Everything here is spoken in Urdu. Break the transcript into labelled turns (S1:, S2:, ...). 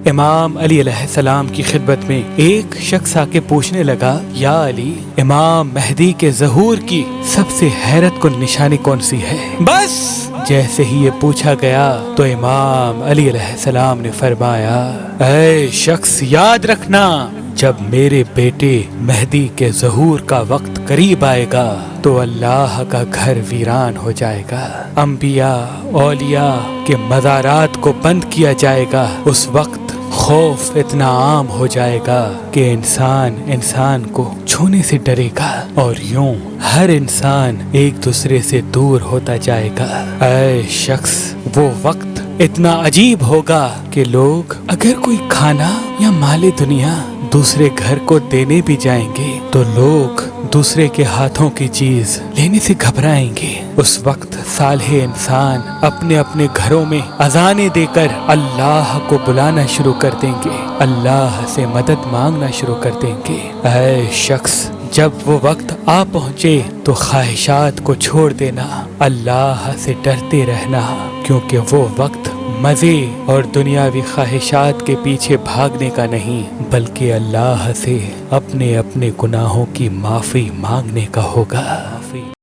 S1: امام علی علیہ السلام کی خدمت میں ایک شخص آ کے پوچھنے لگا، یا علی، امام مہدی کے ظہور کی سب سے حیرت کن نشانی کون سی ہے؟ بس جیسے ہی یہ پوچھا گیا تو امام علی علیہ السلام نے فرمایا، اے شخص، یاد رکھنا، جب میرے بیٹے مہدی کے ظہور کا وقت قریب آئے گا تو اللہ کا گھر ویران ہو جائے گا، انبیاء اولیاء کے مزارات کو بند کیا جائے گا، اس وقت خوف اتنا عام ہو جائے گا کہ انسان کو چھونے سے ڈرے گا، اور یوں ہر انسان ایک دوسرے سے دور ہوتا جائے گا۔ اے شخص، وہ وقت اتنا عجیب ہوگا کہ لوگ اگر کوئی کھانا یا مال دنیا دوسرے گھر کو دینے بھی جائیں گے تو لوگ دوسرے کے ہاتھوں کی چیز لینے سے گھبرائیں گے۔ اس وقت صالح انسان اپنے اپنے گھروں میں اذانیں دے کر اللہ کو بلانا شروع کر دیں گے، اللہ سے مدد مانگنا شروع کر دیں گے۔ اے شخص، جب وہ وقت آ پہنچے تو خواہشات کو چھوڑ دینا، اللہ سے ڈرتے رہنا، کیونکہ وہ وقت مزے اور دنیاوی خواہشات کے پیچھے بھاگنے کا نہیں، بلکہ اللہ سے اپنے گناہوں کی معافی مانگنے کا ہوگا۔